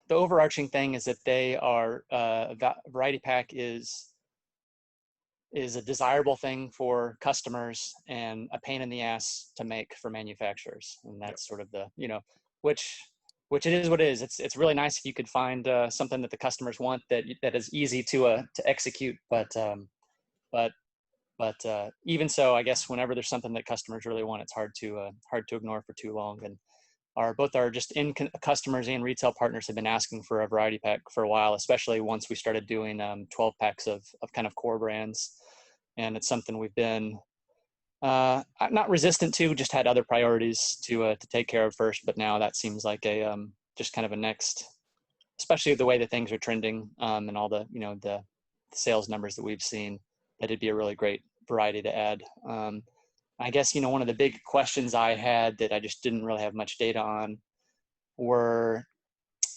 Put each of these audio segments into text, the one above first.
the overarching thing is that they are variety pack is a desirable thing for customers and a pain in the ass to make for manufacturers. And that's sort of the, which it is what it is. It's really nice if you could find something that the customers want that is easy to execute. But even so, I guess whenever there's something that customers really want, it's hard to ignore for too long. And both our just customers and retail partners have been asking for a variety pack for a while, especially once we started doing 12 packs of kind of core brands. And it's something we've been not resistant to, just had other priorities to take care of first. But now that seems like a just kind of a next, especially the way that things are trending and all the the sales numbers that we've seen, that it'd be a really great variety to add. I guess, one of the big questions I had that I just didn't really have much data on were,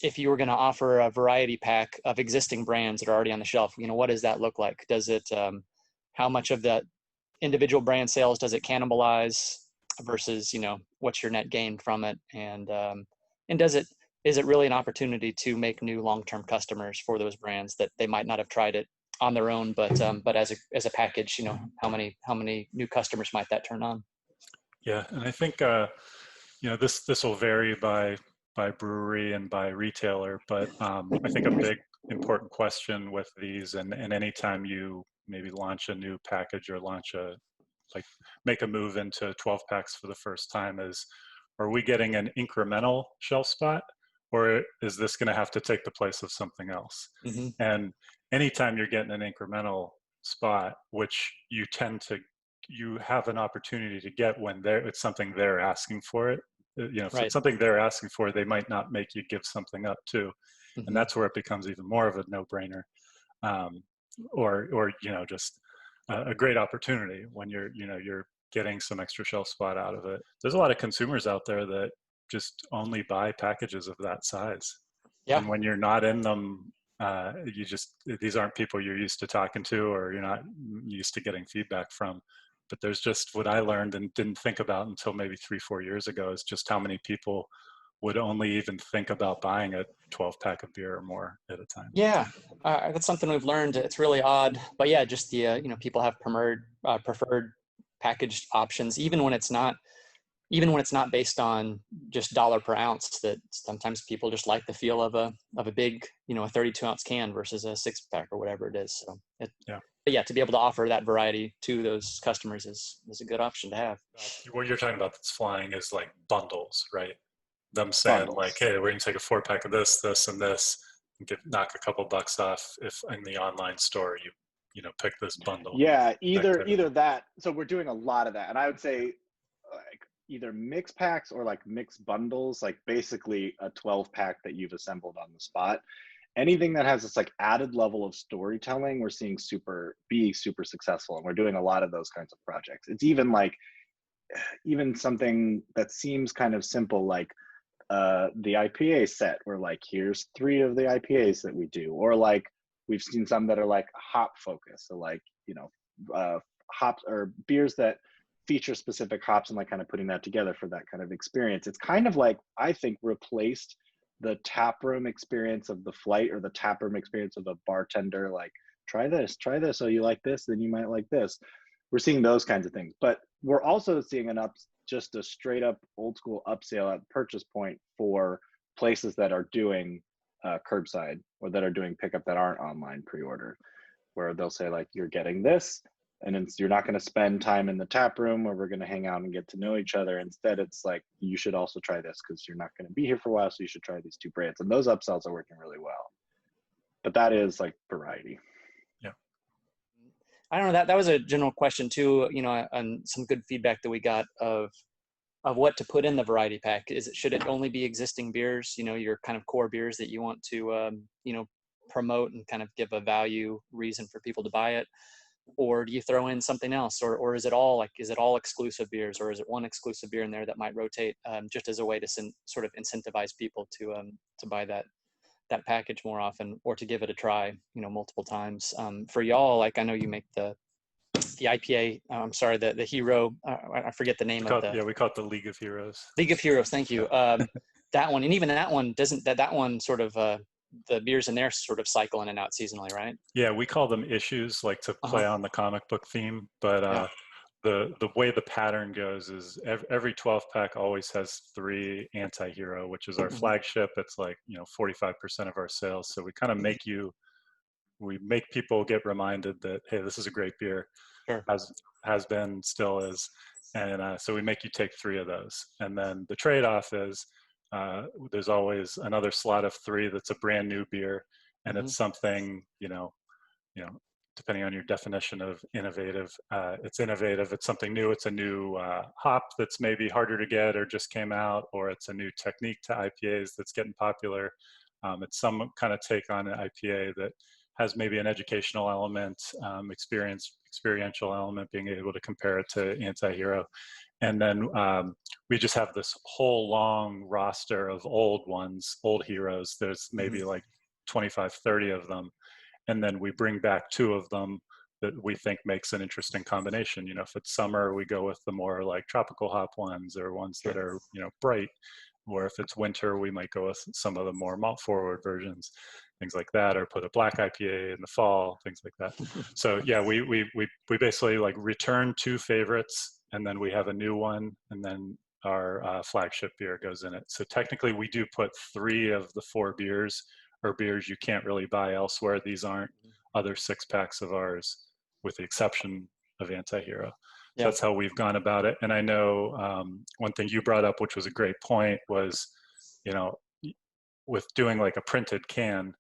if you were going to offer a variety pack of existing brands that are already on the shelf, what does that look like? Does it, how much of the individual brand sales does it cannibalize versus, what's your net gain from it? And is it really an opportunity to make new long-term customers for those brands that they might not have tried it on their own, but as a package, how many new customers might that turn on? Yeah, and I think this will vary by brewery and by retailer, but I think a big important question with these, and anytime you maybe launch a new package or make a move into 12 packs for the first time, is, are we getting an incremental shelf spot, or is this going to have to take the place of something else? Mm-hmm. And anytime you're getting an incremental spot, which you have an opportunity to get when it's something they're asking for it. If Right. it's something they're asking for, they might not make you give something up too. Mm-hmm. And that's where it becomes even more of a no-brainer, or just a great opportunity when you're getting some extra shelf spot out of it. There's a lot of consumers out there that just only buy packages of that size. Yeah. And when you're not in them, these aren't people you're used to talking to, or you're not used to getting feedback from. But there's just, what I learned and didn't think about until maybe 3-4 years ago, is just how many people would only even think about buying a 12 pack of beer or more at a time. Yeah, that's something we've learned. It's really odd, but yeah, just the people have preferred packaged options, even when it's not based on just dollar per ounce. That sometimes people just like the feel of a big, a 32-ounce can versus a 6-pack or whatever it is. So but yeah, to be able to offer that variety to those customers is a good option to have. What you're talking about that's flying is like bundles, right? Them saying like, hey, we're going to take a 4-pack of this, this, and this, and knock a couple bucks off if in the online store you pick this bundle. Yeah, either that. So we're doing a lot of that, and I would say like either mix packs or like mix bundles, like basically a 12-pack that you've assembled on the spot. Anything that has this like added level of storytelling, we're seeing be super successful, and we're doing a lot of those kinds of projects. It's even something that seems kind of simple, like the IPA set, where like, here's 3 of the IPAs that we do, or like we've seen some that are like hop focused, so like hops or beers that feature specific hops, and like kind of putting that together for that kind of experience. It's kind of like, I think, replaced the taproom experience of the flight, or the taproom experience of a bartender, like, try this, oh, you like this, then you might like this. We're seeing those kinds of things, but we're also seeing just a straight up old school upsale at purchase point for places that are doing curbside, or that are doing pickup that aren't online pre-order, where they'll say like, you're getting this, and you're not going to spend time in the tap room where we're going to hang out and get to know each other. Instead, it's like, you should also try this because you're not going to be here for a while, so you should try these 2 brands. And those upsells are working really well. But that is like variety. Yeah. I don't know, that was a general question too, and some good feedback that we got of what to put in the variety pack. Should it only be existing beers, your kind of core beers that you want to, promote and kind of give a value reason for people to buy it? Or do you throw in something else, or is it all exclusive beers, or is it one exclusive beer in there that might rotate, just as a way to sort of incentivize people to buy that package more often, or to give it a try, multiple times? For y'all, like, I know you make the IPA. I'm sorry, the Hero. I forget the name of the. Yeah, we call it the League of Heroes. League of Heroes. Thank you. that one, and even that one doesn't, that one sort of, the beers in there sort of cycle in and out seasonally, right? Yeah, we call them issues, like to Uh-huh. play on the comic book theme. But Yeah. the way the pattern goes is every 12 pack always has 3 anti-hero, which is our Mhm. flagship. It's like, 45% of our sales. So we kind of we make people get reminded that, hey, this is a great beer, Sure. has been, still is. And so we make you take 3 of those. And then the trade-off is there's always another slot of 3 that's a brand new beer. And Mhm. it's something, you know, depending on your definition of innovative, it's innovative. It's something new. It's a new hop that's maybe harder to get or just came out, or it's a new technique to IPAs that's getting popular. It's some kind of take on an IPA that has maybe an educational element, experiential element, being able to compare it to Anti-Hero. And then we just have this whole long roster of old ones, old heroes. There's maybe like 25, 30 of them. And then we bring back 2 of them that we think makes an interesting combination. If it's summer, we go with the more like tropical hop ones, or ones that Sure. are, bright. Or if it's winter, we might go with some of the more malt forward versions, things like that, or put a black IPA in the fall, things like that. So yeah, we basically like return 2 favorites, and then we have a new one, and then our flagship beer goes in it. So technically, we do put 3 of the 4 beers, or beers you can't really buy elsewhere. These aren't other 6 packs of ours, with the exception of Anti-Hero. So Yeah. that's how we've gone about it. And I know one thing you brought up, which was a great point, was, with doing like a printed can,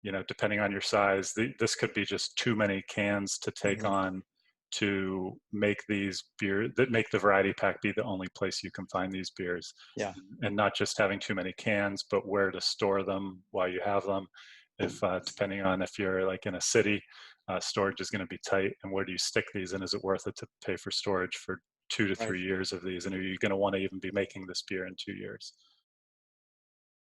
depending on your size, this could be just too many cans to take Mhm. on to make these beer that make the variety pack be the only place you can find these beers. Yeah. And not just having too many cans, but where to store them while you have them. If depending on if you're like in a city, storage is going to be tight, and where do you stick these, and is it worth it to pay for storage for 2 to Right. 3 years of these, and are you going to want to even be making this beer in 2 years?